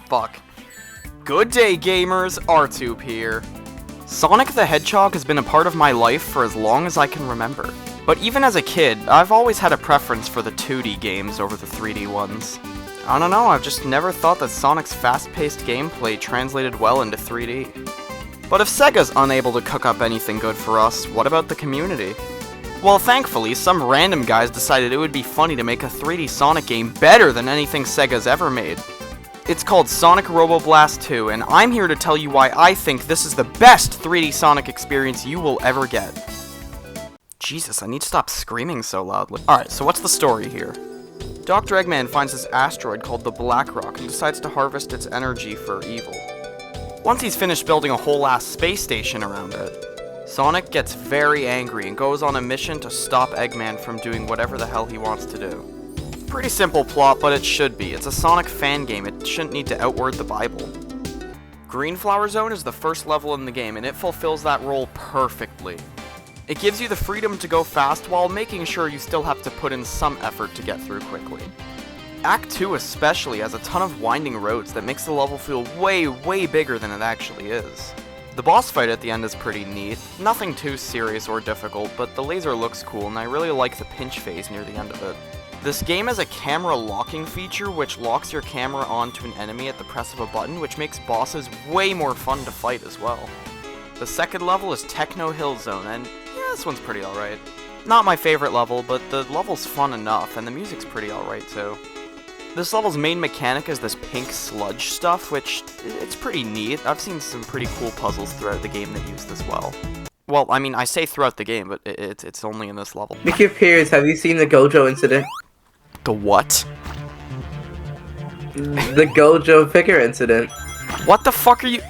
fuck. Good day, gamers. R-Tube here. Sonic the Hedgehog has been a part of my life for as long as I can remember. But even as a kid, I've always had a preference for the 2D games over the 3D ones. I don't know, I've just never thought that Sonic's fast-paced gameplay translated well into 3D. But if Sega's unable to cook up anything good for us, what about the community? Well, thankfully, some random guys decided it would be funny to make a 3D Sonic game better than anything Sega's ever made. It's called Sonic Robo Blast 2, and I'm here to tell you why I think this is the best 3D Sonic experience you will ever get. Jesus, I need to stop screaming so loudly. Alright, so what's the story here? Dr. Eggman finds this asteroid called the Black Rock and decides to harvest its energy for evil. Once he's finished building a whole-ass space station around it, Sonic gets very angry and goes on a mission to stop Eggman from doing whatever the hell he wants to do. Pretty simple plot, but it should be. It's a Sonic fan game, it shouldn't need to outword the Bible. Green Flower Zone is the first level in the game, and it fulfills that role perfectly. It gives you the freedom to go fast while making sure you still have to put in some effort to get through quickly. Act 2 especially has a ton of winding roads that makes the level feel way bigger than it actually is. The boss fight at the end is pretty neat, nothing too serious or difficult, but the laser looks cool and I really like the pinch phase near the end of it. This game has a camera locking feature which locks your camera onto an enemy at the press of a button, which makes bosses way more fun to fight as well. The second level is Techno Hill Zone, and yeah, this one's pretty alright. Not my favorite level, but the level's fun enough, and the music's pretty alright too. This level's main mechanic is this pink sludge stuff, which, it's pretty neat. I've seen some pretty cool puzzles throughout the game that use this well. Well, I mean, I say throughout the game, but it's only in this level. Mickey Pierce, have you seen the Gojo incident? The what? The Gojo figure incident. What the fuck are you...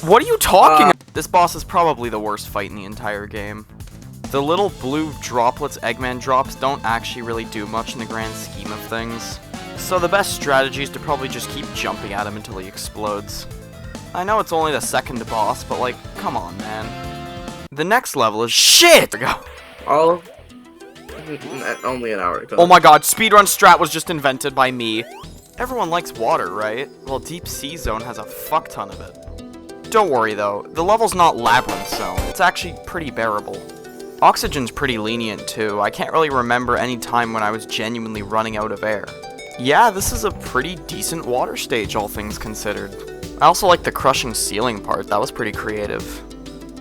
What are you talking about? This boss is probably the worst fight in the entire game. The little blue droplets Eggman drops don't actually really do much in the grand scheme of things. So the best strategy is to probably just keep jumping at him until he explodes. I know it's only the second boss, but like, come on, man. The next level is SHIT! Oh. Only an hour ago. Oh my god, speedrun strat was just invented by me. Everyone likes water, right? Well, Deep Sea Zone has a fuck ton of it. Don't worry though, the level's not Labyrinth Zone, it's actually pretty bearable. Oxygen's pretty lenient too, I can't really remember any time when I was genuinely running out of air. Yeah, this is a pretty decent water stage, all things considered. I also like the crushing ceiling part, that was pretty creative.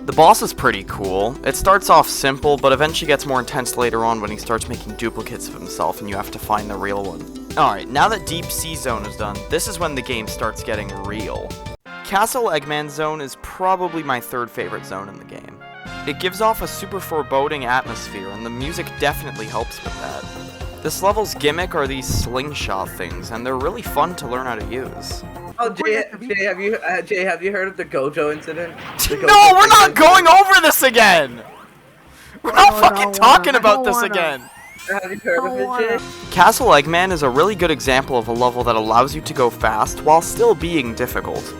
The boss is pretty cool. It starts off simple, but eventually gets more intense later on when he starts making duplicates of himself and you have to find the real one. Alright, now that Deep Sea Zone is done, this is when the game starts getting real. Castle Eggman Zone is probably my third favorite zone in the game. It gives off a super foreboding atmosphere, and the music definitely helps with that. This level's gimmick are these slingshot things, and they're really fun to learn how to use. Oh, Jay, have you heard of the Gojo incident? No, we're not going over this again! We're not fucking talking about this again! Have you heard of it, Jay? Castle Eggman is a really good example of a level that allows you to go fast while still being difficult.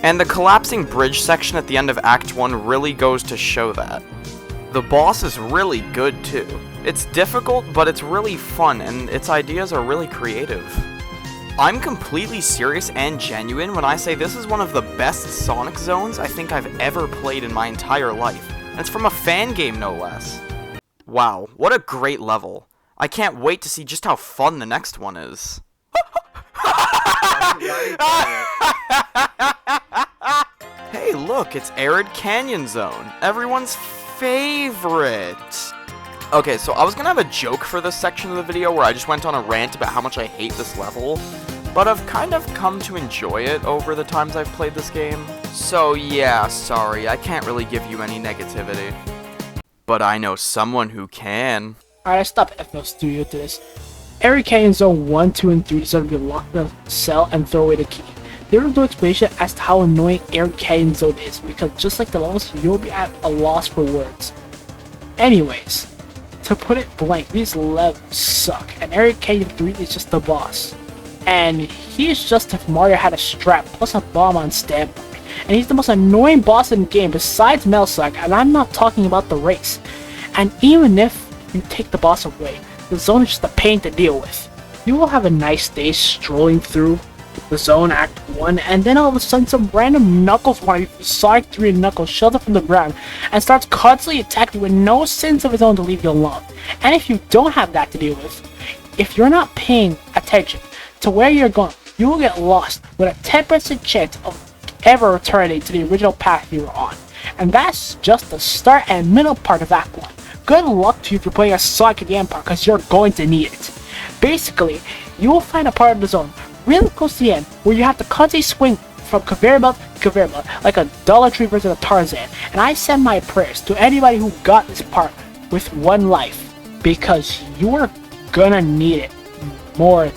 And the collapsing bridge section at the end of Act 1 really goes to show that. The boss is really good too. It's difficult, but it's really fun, and its ideas are really creative. I'm completely serious and genuine when I say this is one of the best Sonic zones I think I've ever played in my entire life. And it's from a fan game, no less. Wow, what a great level. I can't wait to see just how fun the next one is. Hey, look, it's Arid Canyon Zone, everyone's favorite. Okay, so I was gonna have a joke for this section of the video where I just went on a rant about how much I hate this level, but I've kind of come to enjoy it over the times I've played this game. So yeah, sorry, I can't really give you any negativity. But I know someone who can. Alright, I stopped FL Studio to this. Arid Canyon Zone 1, 2, and 3 deserve to be locked in a cell and throw away the key. There is no explanation as to how annoying Arid Canyon Zone is, because just like the levels, you'll be at a loss for words. Anyways, to put it blank, these levels suck, and Arid Canyon 3 is just the boss. And he is just if Mario had a strap plus a bomb on standby. And he's the most annoying boss in the game besides Melsuck, and I'm not talking about the race. And even if you take the boss away, the zone is just a pain to deal with. You will have a nice day strolling through the zone Act 1, and then all of a sudden some random Knuckles wannabe from Sonic 3 and Knuckles shows up from the ground and starts constantly attacking you with no sense of his own to leave you alone. And if you don't have that to deal with, if you're not paying attention to where you're going, you will get lost with a 10% chance of ever returning to the original path you were on. And that's just the start and middle part of Act 1. Good luck to you if you're playing a Sonic Again part, because you're going to need it. Basically, you will find a part of the zone really close to the end where you have to constantly swing from conveyor belt to conveyor belt like a Dollar Tree version of Tarzan. And I send my prayers to anybody who got this part with 1 life, because you're gonna need it more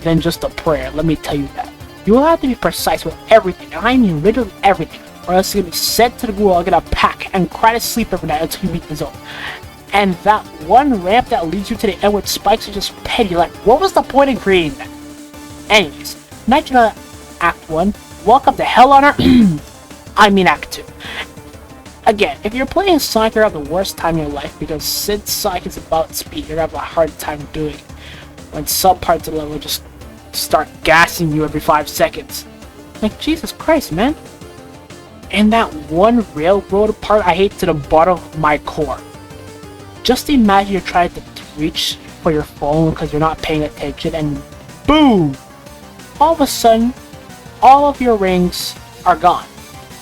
than just a prayer, let me tell you that. You will have to be precise with everything, and I mean literally everything, or else you're gonna be sent to the gulag in a pack and cry to sleep every night until you beat the zone. And that one ramp that leads you to the end with spikes are just petty. Like, what was the point in creating that? Anyways, night Act 1, welcome to Hell on Earth. I mean Act 2. Again, if you're playing Sonic, you're having the worst time in your life, because since Sonic is about speed, you're gonna have a hard time doing it when some parts of the level just start gassing you every 5 seconds. Like, Jesus Christ, man. And that one railroad part I hate to the bottom of my core. Just imagine you're trying to reach for your phone because you're not paying attention, and boom! All of a sudden, all of your rings are gone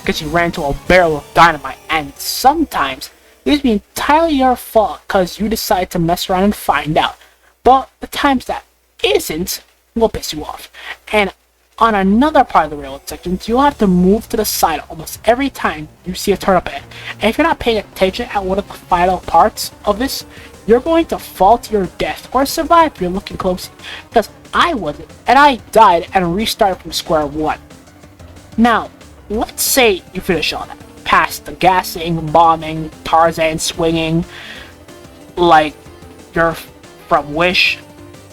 because you ran into a barrel of dynamite, and sometimes it's entirely your fault because you decide to mess around and find out. But the times that isn't will piss you off. And on another part of the railroad sections, you'll have to move to the side almost every time you see a turn up ahead. And if you're not paying attention at one of the final parts of this, you're going to fall to your death or survive if you're looking closely. Because I wasn't, and I died and restarted from square one. Now, let's say you finish all that. Past the gassing, bombing, Tarzan swinging, like you're from Wish.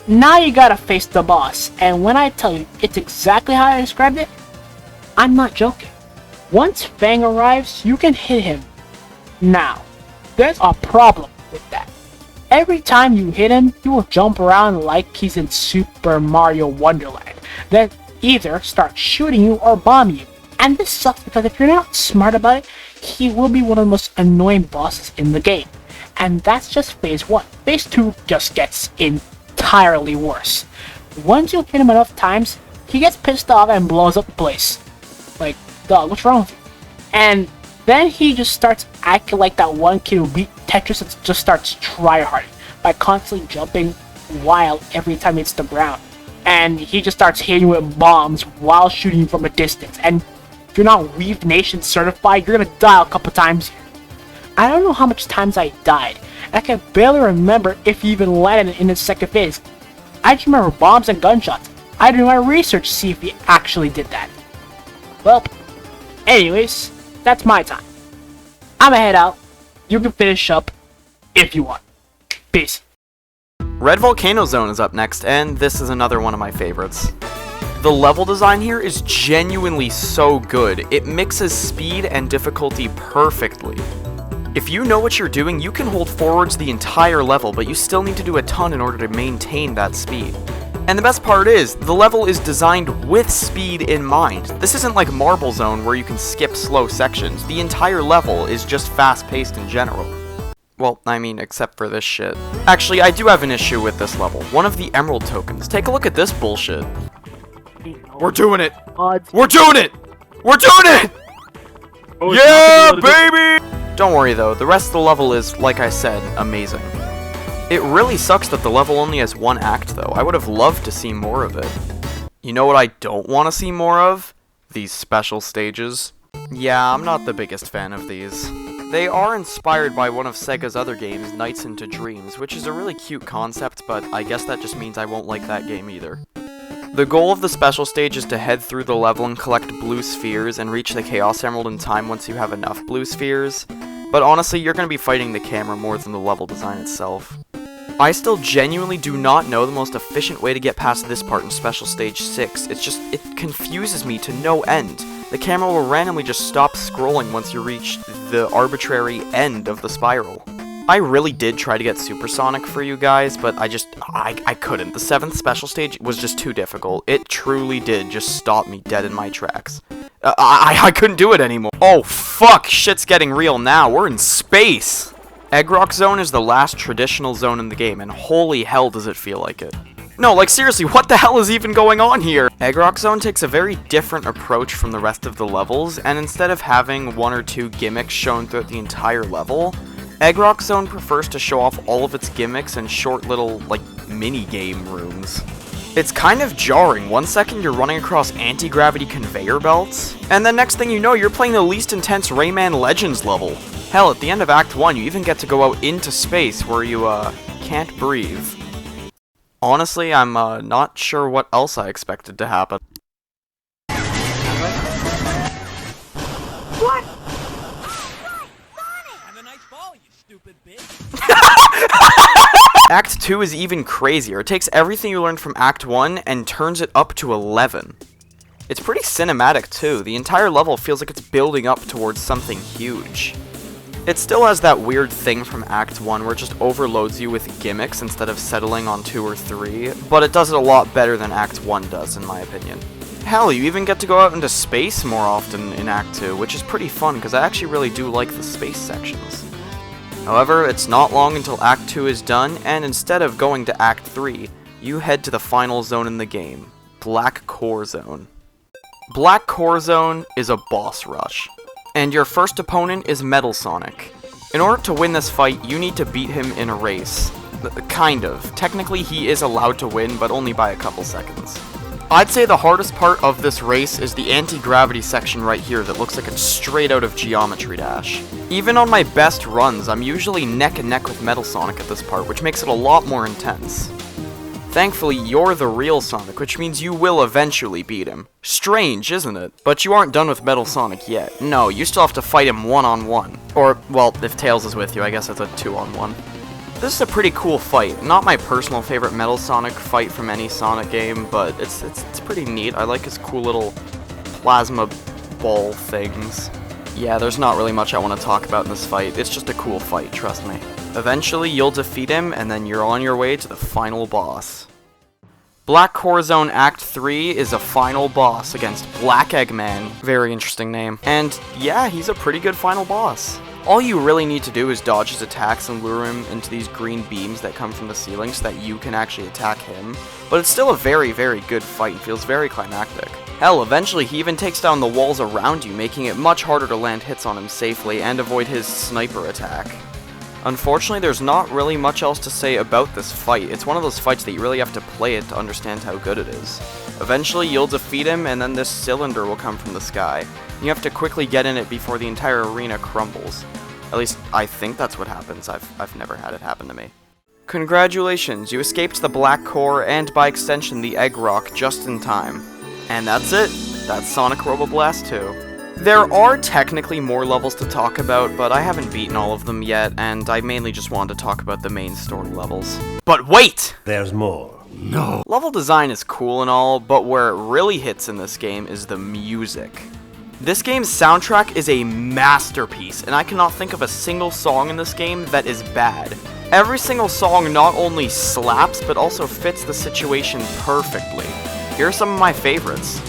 Now you gotta face the boss, and when I tell you it's exactly how I described it, I'm not joking. Once Fang arrives, you can hit him. Now, there's a problem with that. Every time you hit him, he will jump around like he's in Super Mario Wonderland, then either start shooting you or bombing you. And this sucks because if you're not smart about it, he will be one of the most annoying bosses in the game. And that's just phase 1. Phase 2 just gets entirely worse. Once you hit him enough times, he gets pissed off and blows up the place. Like, dog, what's wrong with you? And then he just starts acting like that one kid who beat Tetris and just starts tryharding by constantly jumping wild every time he hits the ground. And he just starts hitting you with bombs while shooting you from a distance. And if you're not Weave Nation certified, you're gonna die a couple times. I don't know how much times I died. I can barely remember if he even landed in his second phase. I just remember bombs and gunshots. I did my research to see if he actually did that. Well, anyways, that's my time. I'ma head out. You can finish up if you want. Peace. Red Volcano Zone is up next, and this is another one of my favorites. The level design here is genuinely so good. It mixes speed and difficulty perfectly. If you know what you're doing, you can hold forwards the entire level, but you still need to do a ton in order to maintain that speed. And the best part is, the level is designed with speed in mind. This isn't like Marble Zone where you can skip slow sections. The entire level is just fast-paced in general. Well, I mean, except for this shit. Actually, I do have an issue with this level. One of the Emerald tokens. Take a look at this bullshit. We're doing it! We're doing it! We're doing it! Oh, yeah, baby! Don't worry though, the rest of the level is, like I said, amazing. It really sucks that the level only has one act though. I would have loved to see more of it. You know what I don't want to see more of? These special stages. Yeah, I'm not the biggest fan of these. They are inspired by one of Sega's other games, Nights into Dreams, which is a really cute concept, but I guess that just means I won't like that game either. The goal of the special stage is to head through the level and collect blue spheres and reach the Chaos Emerald in time once you have enough blue spheres, but honestly, you're going to be fighting the camera more than the level design itself. I still genuinely do not know the most efficient way to get past this part in Special Stage 6, it confuses me to no end. The camera will randomly just stop scrolling once you reach the arbitrary end of the spiral. I really did try to get Supersonic for you guys, but I couldn't. The 7th special stage was just too difficult. It truly did just stop me dead in my tracks. I couldn't do it anymore. Oh, fuck, shit's getting real now. We're in space. Egg Rock Zone is the last traditional zone in the game, and holy hell does it feel like it. No, like seriously, what the hell is even going on here? Egg Rock Zone takes a very different approach from the rest of the levels, and instead of having 1 or 2 gimmicks shown throughout the entire level, Egg Rock Zone prefers to show off all of its gimmicks in short little, like, mini-game rooms. It's kind of jarring. One second you're running across anti-gravity conveyor belts, and then next thing you know, you're playing the least intense Rayman Legends level. Hell, at the end of Act 1, you even get to go out into space where you, can't breathe. Honestly, I'm, not sure what else I expected to happen. What? Have a nice ball, you stupid bitch. Act 2 is even crazier. It takes everything you learned from Act 1 and turns it up to 11. It's pretty cinematic too. The entire level feels like it's building up towards something huge. It still has that weird thing from Act 1 where it just overloads you with gimmicks instead of settling on 2 or 3, but it does it a lot better than Act 1 does, in my opinion. Hell, you even get to go out into space more often in Act 2, which is pretty fun because I actually really do like the space sections. However, it's not long until Act 2 is done, and instead of going to Act 3, you head to the final zone in the game, Black Core Zone. Black Core Zone is a boss rush, and your first opponent is Metal Sonic. In order to win this fight, you need to beat him in a race. Kind of. Technically, he is allowed to win, but only by a couple seconds. I'd say the hardest part of this race is the anti-gravity section right here that looks like it's straight out of Geometry Dash. Even on my best runs, I'm usually neck and neck with Metal Sonic at this part, which makes it a lot more intense. Thankfully, you're the real Sonic, which means you will eventually beat him. Strange, isn't it? But you aren't done with Metal Sonic yet. No, you still have to fight him one-on-one. Or, well, if Tails is with you, I guess it's a 2-on-1. This is a pretty cool fight. Not my personal favorite Metal Sonic fight from any Sonic game, but it's pretty neat. I like his cool little plasma ball things. Yeah, there's not really much I want to talk about in this fight. It's just a cool fight, trust me. Eventually, you'll defeat him, and then you're on your way to the final boss. Black Core Zone Act 3 is a final boss against Black Eggman. Very interesting name. And yeah, he's a pretty good final boss. All you really need to do is dodge his attacks and lure him into these green beams that come from the ceiling so that you can actually attack him. But it's still a very, very good fight and feels very climactic. Hell, eventually he even takes down the walls around you, making it much harder to land hits on him safely and avoid his sniper attack. Unfortunately, there's not really much else to say about this fight. It's one of those fights that you really have to play it to understand how good it is. Eventually, you'll defeat him, and then this cylinder will come from the sky. You have to quickly get in it before the entire arena crumbles. At least, I think that's what happens. I've never had it happen to me. Congratulations, you escaped the Black Core, and by extension, the Egg Rock, just in time. And that's it. That's Sonic Roboblast 2. There are technically more levels to talk about, but I haven't beaten all of them yet, and I mainly just wanted to talk about the main story levels. But wait! There's more. No. Level design is cool and all, but where it really hits in this game is the music. This game's soundtrack is a masterpiece, and I cannot think of a single song in this game that is bad. Every single song not only slaps, but also fits the situation perfectly. Here are some of my favorites.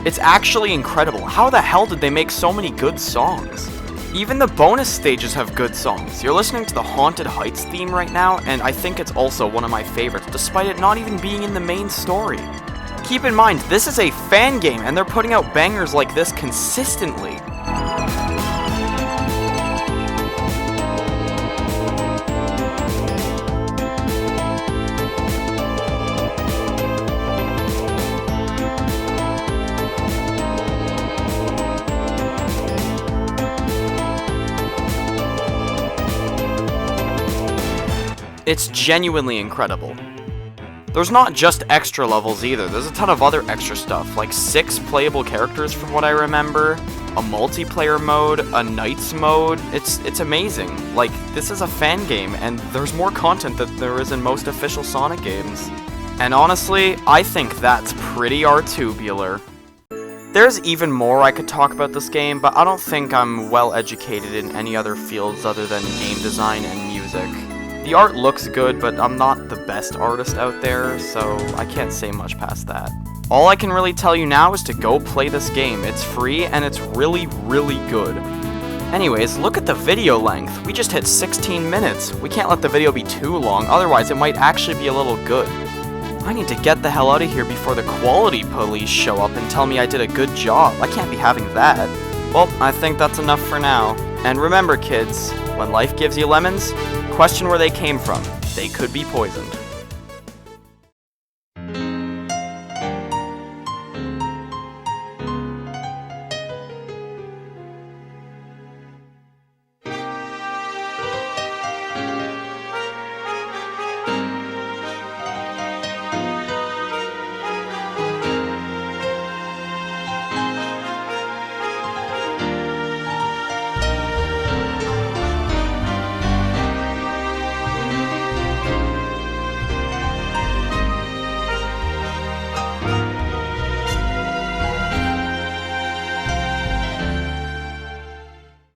It's actually incredible. How the hell did they make so many good songs? Even the bonus stages have good songs. You're listening to the Haunted Heights theme right now, and I think it's also one of my favorites, despite it not even being in the main story. Keep in mind, this is a fan game, and they're putting out bangers like this consistently. It's genuinely incredible. There's not just extra levels either, there's a ton of other extra stuff, like 6 playable characters from what I remember, a multiplayer mode, a Knights mode. It's amazing. Like, this is a fan game, and there's more content than there is in most official Sonic games. And honestly, I think that's pretty R2-bular. There's even more I could talk about this game, but I don't think I'm well educated in any other fields other than game design and music. The art looks good, but I'm not the best artist out there, so I can't say much past that. All I can really tell you now is to go play this game. It's free, and it's really, really good. Anyways, look at the video length. We just hit 16 minutes. We can't let the video be too long, otherwise it might actually be a little good. I need to get the hell out of here before the quality police show up and tell me I did a good job. I can't be having that. Well, I think that's enough for now. And remember, kids, when life gives you lemons, question where they came from. They could be poisoned.